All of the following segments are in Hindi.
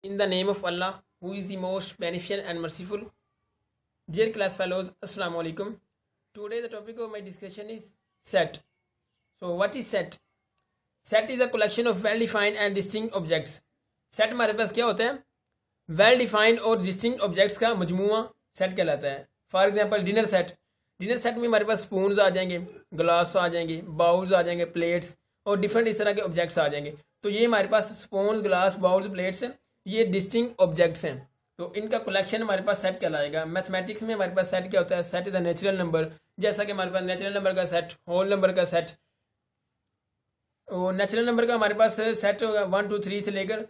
In the name of Allah, who is the most beneficent and merciful. Dear class fellows, Assalamu alaikum. Today the topic of my discussion is set. So what is set? Set is a collection of well-defined and distinct objects. Set हमारे पास क्या होता है? Well-defined और distinct objects का मजमूआ set कहलाता है. For example, dinner set. Dinner set में हमारे पास स्पून्स आ जाएंगे, ग्लास आ जाएंगे, बाउल्स आ जाएंगे, प्लेट्स और डिफरेंट इस तरह के ऑब्जेक्ट्स आ जाएंगे. तो ये हमारे पास स्पून, ग्लास, बाउल्स, प्लेट्स ये डिस्टिंक्ट ऑब्जेक्ट्स हैं. तो इनका कलेक्शन हमारे पास सेट कहलाएगा. मैथमेटिक्स में हमारे पास सेट क्या होता है? Set is a natural number. जैसा कि हमारे पास नेचुरल नंबर का सेट, होल नंबर का सेट. नेचुरल नंबर का हमारे पास सेट होगा 1 2 3 से लेकर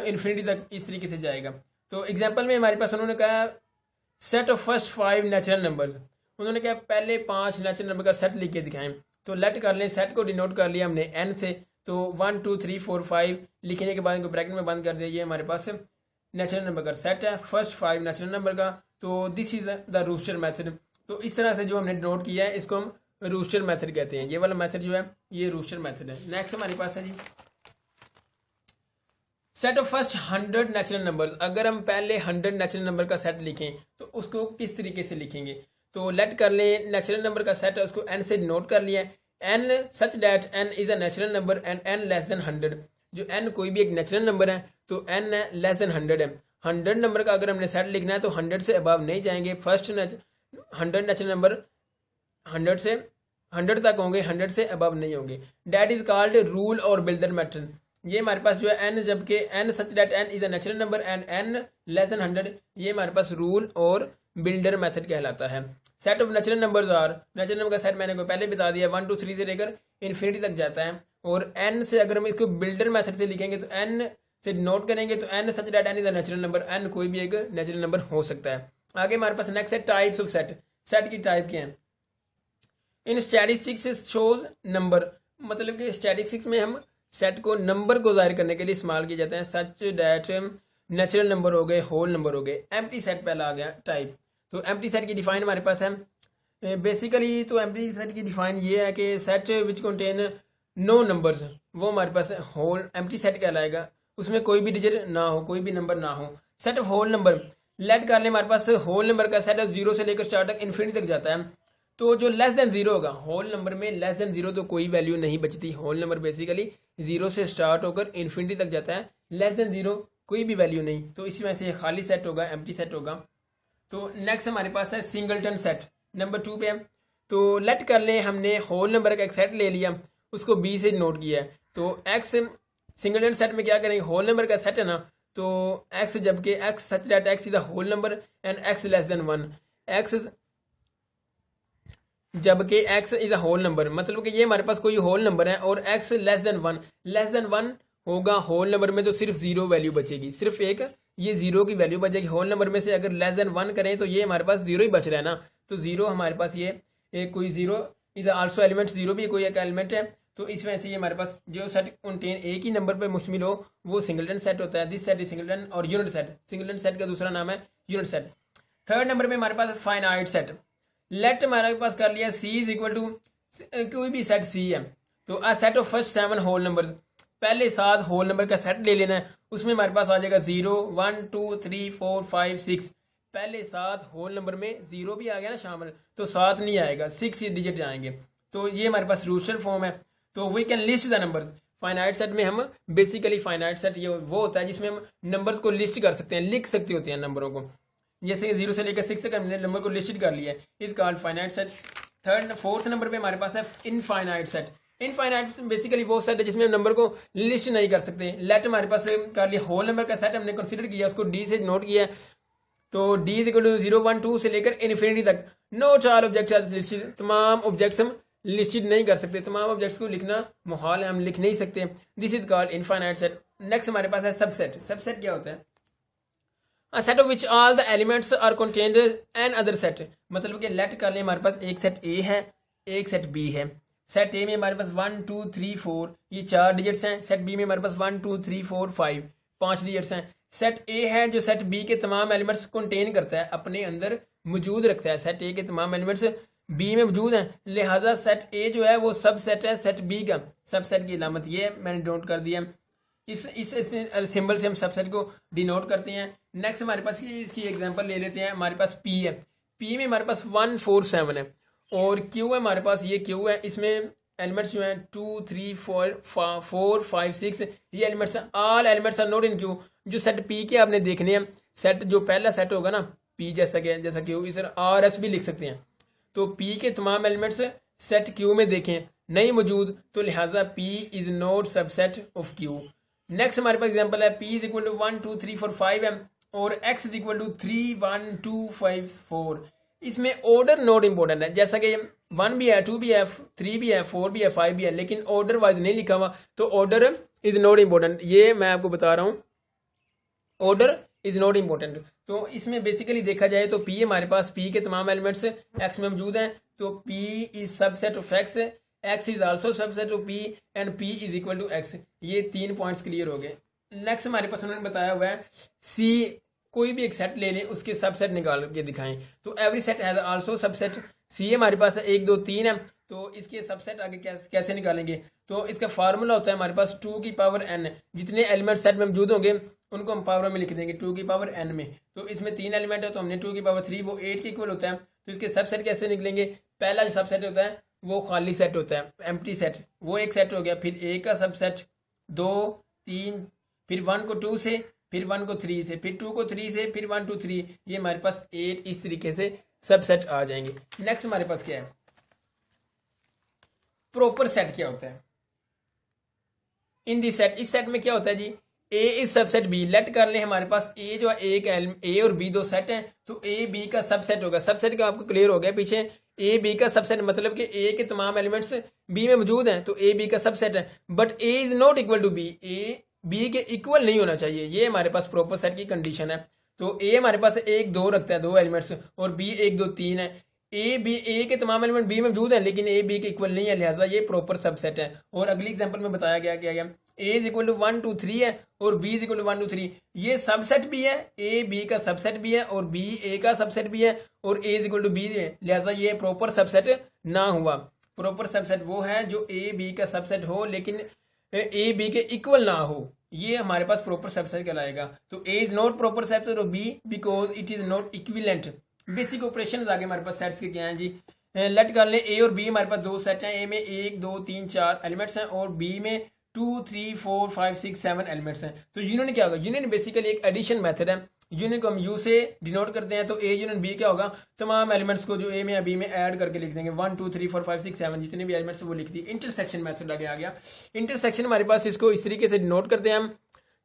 इन्फिनिटी तक इस तरीके से जाएगा. तो एग्जाम्पल में हमारे पास उन्होंने कहा set of first 5 natural numbers. उन्होंने कहा पहले 5 नेचुरल नंबर का सेट लिख के दिखाएं. तो लेट कर लें, सेट को डिनोट कर लिया हमने n से. तो 1 2 3 4 5 लिखने के बाद इनको ब्रैकेट में बंद कर दिया. ये हमारे पास नेचुरल नंबर का सेट है, फर्स्ट 5 नेचुरल नंबर का. तो this is the roster method. तो इस तरह से जो हमने डिनोट किया है इसको हम रूस्टर मेथड कहते हैं. ये वाला मेथड जो है ये रूस्टर मेथड है. नेक्स्ट हमारे पास है जी set of first 100 natural number. अगर हम पहले 100 नेचुरल नंबर का सेट लिखें तो उसको किस तरीके से लिखेंगे? तो लेट कर लें नेचुरल नंबर का सेट है, उसको n से नोट कर लिया. n such that n is a natural number and n less than 100. जो n कोई भी एक नेचुरल नंबर है तो n लेस देन 100 है. 100 नंबर का अगर हमने सेट लिखना है तो 100 से अबव नहीं जाएंगे. फर्स्ट 100 नेचुरल नंबर 100 से 100 तक होंगे, 100 से अबव नहीं होंगे. दैट इज कॉल्ड रूल और बिल्डर मेथड. ये हमारे पास जो है n, जबकि n such that n is a natural number and n less than 100, ये हमारे पास रूल और बिल्डर मेथड कहलाता है. Set of natural numbers are. Natural number का सेट मैंने को पहले बता दिया 1 2 3 से लेकर इन्फिनिटी तक जाता है. और n से अगर हम इसको बिल्डर मेथड से लिखेंगे तो n से नोट करेंगे तो n such that n is a natural number. n कोई भी एक नेचुरल नंबर हो सकता है. आगे हमारे पास नेक्स्ट है टाइप्स ऑफ सेट. सेट की टाइप क्या है? इन स्टैटिस्टिक्स शोज नंबर. मतलब कि स्टैटिस्टिक्स में हम सेट को नंबर को जाहिर करने के लिए इस्तेमाल किए जाते हैं. सच दैट नेचुरल नंबर हो गए, होल नंबर हो गए. एम्प्टी सेट पहला आ गया टाइप. तो एम्प्टी सेट की डिफाइन हमारे पास है बेसिकली. तो एम्प्टी सेट की डिफाइन ये है कि set which contain no numbers, वो हमारे पास होल एम्प्टी सेट कहलाएगा. उसमें कोई भी डिजिट ना हो, कोई भी नंबर ना हो. Set of whole number. Let कर ले हमारे पास होल नंबर का सेट है 0 से लेकर स्टार्ट तक इन्फिनिटी तक जाता है. तो जो लेस देन 0 होगा, होल नंबर में लेस देन 0 तो कोई वैल्यू नहीं बचती. होल नंबर बेसिकली 0 से स्टार्ट होकर इन्फिनिटी तक जाता है. लेस देन 0 कोई भी वैल्यू नहीं, तो इसी वजह से खाली सेट होगा, एम्प्टी सेट होगा. तो नेक्स्ट हमारे पास है सिंगलटन सेट. नंबर 2 पे है. तो लेट कर ले हमने होल नंबर का एक सेट ले लिया, उसको b से नोट किया है. तो x सिंगलटन सेट में क्या करेंगे? होल नंबर का सेट है ना, तो x जबकि x such that x is a whole number and x less than 1. x जबकि x is a whole number, मतलब कि ये हमारे पास कोई होल नंबर है और x less than 1. Less than 1 होगा होल नंबर में तो सिर्फ 0 वैल्यू बचेगी, सिर्फ एक ये 0 की वैल्यू बचेगी. होल नंबर में से अगर लेस देन 1 करें तो ये हमारे पास 0 ही बच रहा है ना. तो 0 हमारे पास ये एक कोई 0 इज आल्सो एलिमेंट. 0 भी कोई एक एलिमेंट है. तो इस वजह से ये हमारे पास जो सेट कंटेन एक ही नंबर पे मुश्तमिल हो वो सिंगलटन सेट होता है. दिस सेट इज सिंगलटन और यूनिट सेट. सिंगलटन सेट का दूसरा नाम है यूनिट सेट. थर्ड नंबर पे हमारे पास फाइनाइट सेट. लेट हमारे पास कर लिया c इज इक्वल टू कोई भी सेट c है. तो a set of first 7 whole number. पहले 7 होल नंबर का सेट ले लेना है. उसमें हमारे पास आ जाएगा 0 1 2 3 4 5 6. पहले 7 होल नंबर में 0 भी आ गया ना शामिल, तो 7 नहीं आएगा, 6 डिजिट आएंगे. तो ये हमारे पास रूस्टर फॉर्म है. तो we can list the numbers. Finite set में हम बेसिकली फाइनाइट सेट ये वो होता है जिसमें हम नंबर्स को लिस्ट कर सकते हैं, लिख सकते होते हैं नंबरों को. जैसे 0 से लेकर 6 तक हमने नंबर को लिस्ट कर लिया है, is called finite set. Fourth number पे हमारे पास है इनफाइनाइट सेट. इनफाइनाइट बेसिकली वो सेट है जिसमें हम नंबर को लिस्ट नहीं कर सकते. लेट हमारे पास कर लिया होल नंबर का सेट हमने कंसीडर किया, उसको डी से नोट किया. तो डी इज इक्वल टू 0 1 2 से लेकर इन्फिनिटी तक. नो चार ऑब्जेक्ट्स आर लिस्टेड. तमाम ऑब्जेक्ट्स हम लिस्टेड नहीं कर सकते, तमाम ऑब्जेक्ट्स को लिखना मुहाल है, हम लिख नहीं सकते. This is called infinite set. Next हमारे पास है सबसेट. सबसेट क्या होता है? A set of which all the elements are contained an other set. मतलब कि लेट कर ले हमारे पास एक सेट A है, एक सेट B है. सेट A में हमारे पास 1 2 3 4 ये 4 डिजिट्स हैं. सेट B में हमारे पास 1 2 3 4 5 5 डिजिट्स हैं. सेट A है जो सेट B के तमाम एलिमेंट्स कंटेन करता है, अपने अंदर मौजूद रखता है. सेट A के तमाम एलिमेंट्स B में मौजूद हैं, लिहाजा सेट A जो है वो सब सेट है सेट B का. सब सेट की अलामत ये मैंने नोट कर दिया. इस सिंबल से हम सबसेट को डिनोट करते हैं। नेक्स्ट हमारे पास इसकी एग्जांपल ले लेते हैं। हमारे पास पी है, पी में हमारे पास 1 4 7 है और क्यू है हमारे पास, ये क्यू है, इसमें एलिमेंट्स जो हैं 2 3 4 5 6 ये एलिमेंट्स हैं। All elements are not in Q. जो सेट पी के आपने देखने हैं, सेट जो पहला सेट होगा ना पी जैसा क्यू, इस आर एस भी लिख सकते हैं। तो पी के तमाम एलिमेंट्स सेट क्यू में देखें नहीं मौजूद, तो लिहाजा P is not subset of Q. Next हमारे पास एग्जांपल है पी इज इक्वल टू 1 2 3 4 5 है और एक्स इज इक्वल टू 3 1 2 5 4। इसमें ऑर्डर नॉट इंपॉर्टेंट है, जैसा कि 1 भी है 2 भी है 3 भी है 4 भी है 5 भी है, लेकिन ऑर्डर वाइज नहीं लिखा हुआ, तो ऑर्डर इज नॉट इंपॉर्टेंट। ये मैं आपको बता रहा हूँ, ऑर्डर इज नॉट इंपॉर्टेंट। तो इसमें बेसिकली देखा जाए तो पी हमारे पास, पी के तमाम एलिमेंट्स एक्स में मौजूद हैं, तो P is subset of X, X is also subset of P and P is equal to X. ये 3 पॉइंट्स क्लियर हो गए। नेक्स्ट हमारे पास उन्होंने बताया हुआ है सी, कोई भी एक सेट ले लें उसके सबसेट निकाल के दिखाएं। तो every set has also subset. See हमारे पास 1 2 3 है, तो इसके सबसेट आगे कैसे निकालेंगे? तो इसका फार्मूला होता है हमारे पास 2 की पावर n, जितने एलिमेंट सेट में मौजूद होंगे उनको हम पावर में लिख देंगे 2 की पावर n में। तो इसमें 3 एलिमेंट है, तो हमने 2 की पावर 3, वो 8 के इक्वल होता है। तो इसके सबसेट कैसे निकलेंगे? पहला जो सबसेट होता है वो खाली सेट होता है, एम्प्टी सेट, वो एक सेट हो गया। फिर ए का सबसेट 2 3, फिर 1 को 2 से, फिर 1 को 3 से, फिर 2 को 3 से, फिर 1 2 3, ये हमारे पास 8 इस तरीके से सबसेट आ जाएंगे। नेक्स्ट हमारे पास क्या है? प्रॉपर सेट क्या होता है इन दिस सेट? इस सेट में क्या होता है जी? ए इज सबसेट बी। लेट कर ले हमारे पास ए जो है, एक ए और बी दो सेट हैं, तो ए बी का सबसेट होगा। सबसेट का आपको क्लियर हो गया पीछे, ए बी का सबसेट मतलब कि ए के तमाम एलिमेंट्स बी में मौजूद हैं, तो ए बी का सबसेट है। But A is not equal to B, A B के इक्वल नहीं होना चाहिए, ये हमारे पास प्रॉपर सेट की कंडीशन है। तो ए हमारे पास 1 2 रखता है, 2 एलिमेंट्स, और बी 1 2 3 है। ए के तमाम एलिमेंट बी में मौजूद है लेकिन ए बी के इक्वल नहीं है, लिहाजा ये प्रॉपर सबसेट है। और अगली एग्जांपल में बताया गया क्या ए इज इक्वल टू 1 2 3 है और बी इज इक्वल टू 1 2 3, ये सबसेट भी है, ए बी का सबसेट भी है और बी ए का सबसेट भी है और ए इज इक्वल टू बी है, लिहाजा ये प्रॉपर सबसेट ना हुआ। प्रॉपर सबसेट वो है जो ए बी का सबसेट हो लेकिन ए बी के इक्वल ना हो, ये हमारे पास प्रॉपर सबसेट कहलाएगा। तो A is not proper subset of B because it is not equivalent. Basic operation आगे हमारे पास सेट्स के क्या हैं जी? लेट कर ले ए और बी हमारे पास दो सेट हैं, ए में 1 2 3 4 एलिमेंट्स हैं और बी में 2 3 4 5 6 7 एलिमेंट्स हैं। तो यूनियन क्या होगा? यूनियन बेसिकली एक एडिशन मेथड है, यूनियन को हम यू से डिनोट करते हैं। तो ए यूनियन बी क्या होगा? तमाम एलिमेंट्स को जो ए में या बी में ऐड करके लिख देंगे, 1 2 3 4 5 6 7 जितने भी एलिमेंट्स वो लिख दिए। इंटरसेक्शन मेथड आगे आ गया। इंटरसेक्शन हमारे पास इसको इस तरीके से डिनोट करते हैं हम,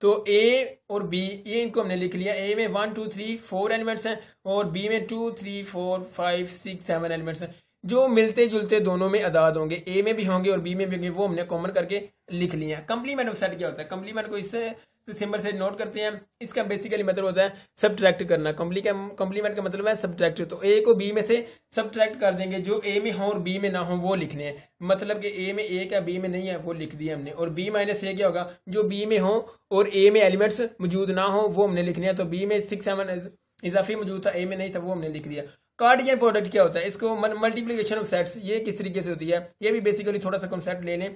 तो ए और बी ये इनको हमने लिख लिया, ए में 1 2 3 4 एलिमेंट्स हैं और बी में 2 3 4 5 6 7 एलिमेंट्स हैं। जो मिलते जुलते दोनों में अदाद होंगे, ए में भी होंगे और बी में भी होंगे, वो हमने कॉमन करके लिख लिया। कंप्लीमेंट ऑफ सेट क्या होता है? कंप्लीमेंट को इससे सिंबल से नोट करते हैं। इसका बेसिकली मतलब होता है सब्ट्रैक्ट करना। कंप्लीमेंट का मतलब है सब्ट्रैक्ट। तो ए को बी में से सब्ट्रैक्ट कर देंगे, जो ए में हो और बी में ना हो वो लिखने हैं। मतलब कि ए में 1 है बी में नहीं है, वो लिख दिया हमने। और बी माइनस ए क्या होगा? जो बी में हो और ए में एलिमेंट्स मौजूद ना हो वो हमने लिखने हैं। तो बी में 6 7 इजाफी मौजूद था, ए में नहीं था, वो हमने लिख दिया। कार्डियन प्रोडक्ट क्या होता है? इसको मल्टीप्लिकेशन ऑफ सेट्स, ये किस तरीके से होती है? ये भी बेसिकली थोड़ा सा कॉन्सेप्ट ले लें।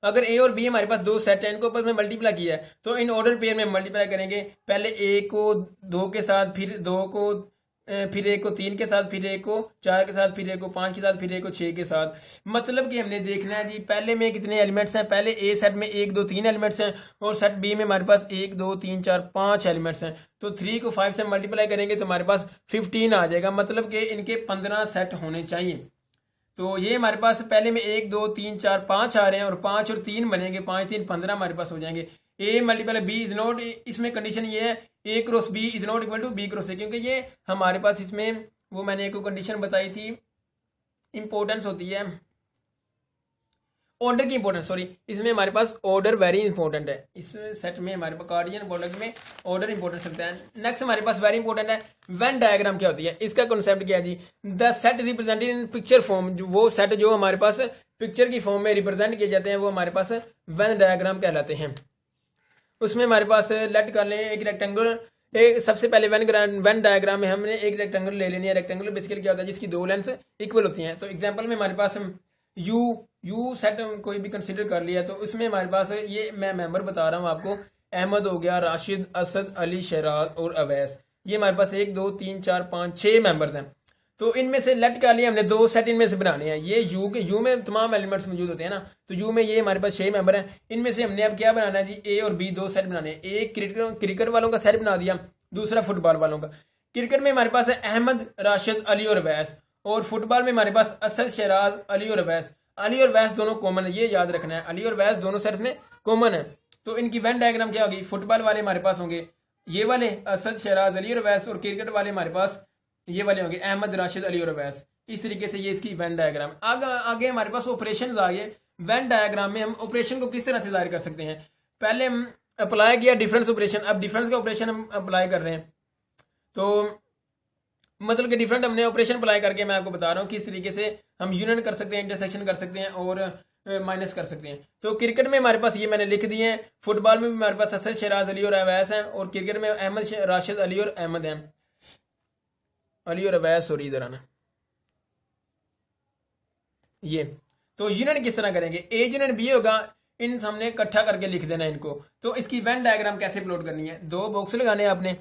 अगर ए और बी हमारे पास दो सेट है, इनको आपस में मल्टीप्लाई किया है, तो इन ऑर्डर पेयर में मल्टीप्लाई करेंगे। पहले ए को 2 के साथ, फिर 2 को, फिर ए को 3 के साथ, फिर ए को 4 के साथ, फिर ए को 5 के साथ, फिर ए को 6 के साथ। मतलब कि हमने देखना है जी पहले में कितने एलिमेंट्स हैं। पहले ए सेट में 1 2 3 एलिमेंट्स हैं और सेट बी में हमारे पास 1 2 3 4 5 एलिमेंट्स हैं। तो 3 को 5 से मल्टीप्लाई करेंगे तो हमारे पास 15 आ जाएगा। मतलब कि इनके 15 सेट होने चाहिए। तो ये हमारे पास पहले में 1 2 3 4 5 आ रहे हैं और 5 और 3 बनेंगे, 5 3 15 हमारे पास हो जाएंगे। A multiple B is not, इसमें कंडीशन ये है A cross B is not equal to B cross A, क्योंकि ये हमारे पास इसमें वो मैंने एक कंडीशन बताई थी, इंपॉर्टेंस होती है ऑर्डर की इंपॉर्टेंस, सॉरी, इसमें हमारे पास ऑर्डर वेरी इंपॉर्टेंट है। इस सेट में हमारे पास कार्डियन प्रोडक्ट में ऑर्डर इंपॉर्टेंस रखता है। नेक्स्ट हमारे पास वेरी इंपॉर्टेंट है वेन डायग्राम क्या होती है? इसका कॉन्सेप्ट क्या है जी? The set represented in picture form, वो सेट जो हमारे पास पिक्चर की फॉर्म में रिप्रेजेंट किए जाते हैं वो हमारे पास वेन डायग्राम कहलाते हैं। उसमें हमारे पास लेट कर लें एक रेक्टेंगल, सबसे पहले वेन डायग्राम में हमने एक रेक्टेंगल ले लेनी है। रेक्टेंगल बेसिकली क्या होता है? जिसकी दो लेंथ इक्वल होती हैं। तो एग्जांपल में हमारे पास यू यू सेट कोई भी कंसिडर कर लिया तो उसमें हमारे पास ये मैं मेंबर बता रहा हूँ आपको, अहमद हो गया, राशिद, असद, अली, शहराज और अवैस, ये हमारे पास 1 2 3 4 5 6 मेंबर्स हैं। तो इनमें से लेट कर लिया हमने, 2 सेट इनमें से बनाने हैं। ये यू में तमाम एलिमेंट्स मौजूद होते हैं ना, तो यू में ये हमारे पास 6 मेंबर हैं। इनमें से हमने अब क्या बनाना है जी, ए और बी 2 सेट बनाने हैं। एक क्रिकेट वालों का सेट बना दिया, दूसरा फुटबॉल वालों का। क्रिकेट में हमारे पास है अहमद, राशिद, अली और अवैस, और फुटबॉल में हमारे पास असद, शहराज, अली और अवैस। अली और वैस दोनों कॉमन है, ये याद रखना है, अली और वैस दोनों सेट्स में कॉमन है। तो इनकी वेन डायग्राम क्या होगी, फुटबॉल वाले हमारे पास होंगे ये वाले असद, शहराज, अली और वैस, और क्रिकेट वाले हमारे पास ये वाले होंगे अहमद, राशिद, अली और वैस। इस तरीके से ये इसकी वेन डायग्राम। आगे हमारे पास ऑपरेशन आ गए। वेन डायग्राम में हम ऑपरेशन को किस तरह से जाहिर कर सकते हैं। पहले हम अप्लाई किया डिफरेंस ऑपरेशन, अब डिफरेंस का ऑपरेशन हम अप्लाई कर रहे हैं। तो मतलब कि डिफरेंट हमने ऑपरेशन अप्लाई करके मैं आपको बता रहा हूँ किस तरीके से हम यूनियन कर सकते हैं, इंटरसेक्शन कर सकते हैं और माइनस कर सकते हैं। तो क्रिकेट में हमारे पास ये मैंने लिख दिए हैं। फुटबॉल में भी हमारे पास असद, शहराज, अली और अवैस हैं, और क्रिकेट में अहमद, राशिद, अली और अहमद हैं, अली और अवैस। और इधर आना ये। तो यूनियन किस तरह करेंगे, ए यूनियन बी होगा, इन हमने इकट्ठा करके लिख देना इनको। तो इसकी वेन डायग्राम कैसे प्लॉट करनी है, 2 बॉक्स लगाने हैं आपने,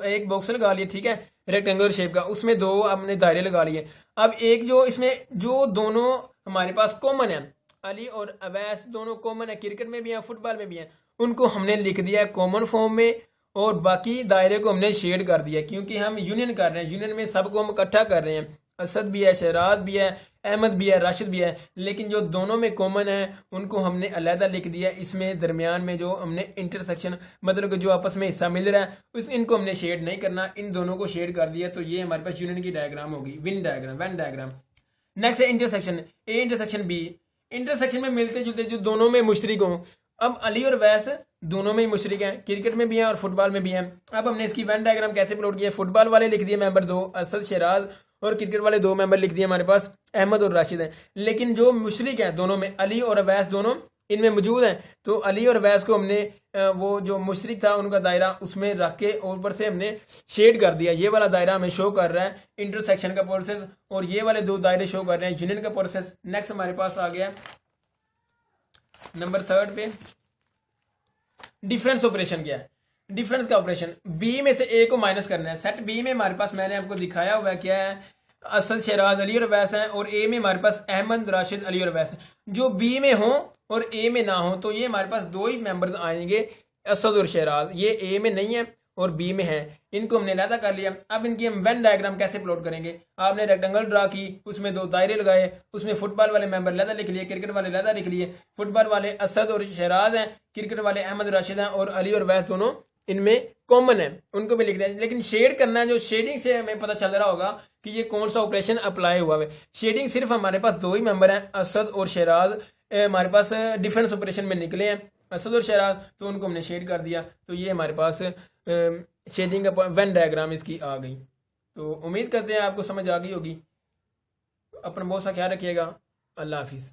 एक बॉक्स लगा लिया, ठीक है, रेक्टेंगुलर शेप का, उसमें 2 आपने दायरे लगा लिए। अब एक जो इसमें जो दोनों हमारे पास कॉमन है, अली और अवैस दोनों कॉमन है, क्रिकेट में भी है, फुटबॉल में भी है, उनको हमने लिख दिया है कॉमन फॉर्म में, और बाकी दायरे को हमने शेड कर दिया, क्योंकि हम यूनियन कर रहे हैं, यूनियन में सबको हम इकट्ठा कर रहे हैं। असद भी है, शहराज भी है, अहमद भी है, राशिद भी है, लेकिन जो दोनों में कॉमन है उनको हमने अलहदा लिख दिया। इसमें दरमियान में जो हमने इंटरसेक्शन, मतलब कि जो आपस में हिस्सा मिल रहा है, उस इनको हमने शेड नहीं करना, इन दोनों को शेड कर दिया। तो ये हमारे पास यूनियन की डायग्राम होगी, वेन डायग्राम। नेक्स्ट है intersection, A intersection B. Intersection में मिलते जुलते जो दोनों में मुश्तरिक हों। अब अली और वैस दोनों में ही मुशरिक हैं, क्रिकेट में भी हैं और फुटबॉल में भी हैं। अब हमने इसकी वेन डायग्राम कैसे प्लॉट किया, फुटबॉल वाले लिख दिए मेंबर 2 असद, शहराज, और क्रिकेट वाले 2 मेंबर लिख दिए हमारे पास अहमद और राशिद हैं। लेकिन जो मुशरिक हैं दोनों में, अली और अवैस दोनों इनमें मौजूद हैं। तो अली और अवैस को हमने वो जो मुशरिक था उनका दायरा उसमें रख के ऊपर से हमने शेड कर दिया। ये वाला दायरा हमें शो कर रहा है इंटरसेक्शन का प्रोसेस, और ये वाले 2 दायरे शो कर रहे हैं यूनियन का प्रोसेस। नेक्स्ट हमारे पास आ गया नंबर 3 पे, डिफरेंस ऑपरेशन क्या है। डिफरेंस का ऑपरेशन, बी में से ए को माइनस करना है। सेट बी में हमारे पास मैंने आपको दिखाया हुआ है क्या है, असद, शहराज, अली और अवैस हैं, और ए में हमारे पास अहमद, राशिद, अली और अवैस हैं। जो बी में हो और ए में ना हो तो ये हमारे पास 2 ही मेंबर आएंगे, असद और शहराज। ये ए में नहीं है और बी में है, इनको हमने अलहदा कर लिया। अब इनकी हम वेन डायग्राम कैसे प्लॉट करेंगे, आपने रेक्टेंगल ड्रा की, उसमें 2 दायरे लगाए, उसमें फुटबॉल वाले मेंबर अलहदा लिख लिए, क्रिकेट वाले अलहदा लिख लिए। फुटबॉल वाले असद और शहराज हैं, क्रिकेट वाले अहमद, राशिद हैं, और अली और वैस दोनों इनमें कॉमन है, उनको भी लिख दिया। लेकिन शेड करना है, जो शेडिंग से हमें पता चल रहा होगा कि ये कौन सा ऑपरेशन अप्लाई हुआ है। शेडिंग सिर्फ हमारे पास 2 ही मेंबर हैं, असद और शहराज, हमारे पास डिफरेंस ऑपरेशन में निकले हैं असद और शहराज, तो उनको हमने शेड कर दिया। तो ये हमारे पास शेडिंग का वेन डायग्राम इसकी आ गई। तो उम्मीद करते हैं आपको समझ आ गई होगी। अपना बहुत सा ख्याल रखिएगा। अल्लाह हाफिज़।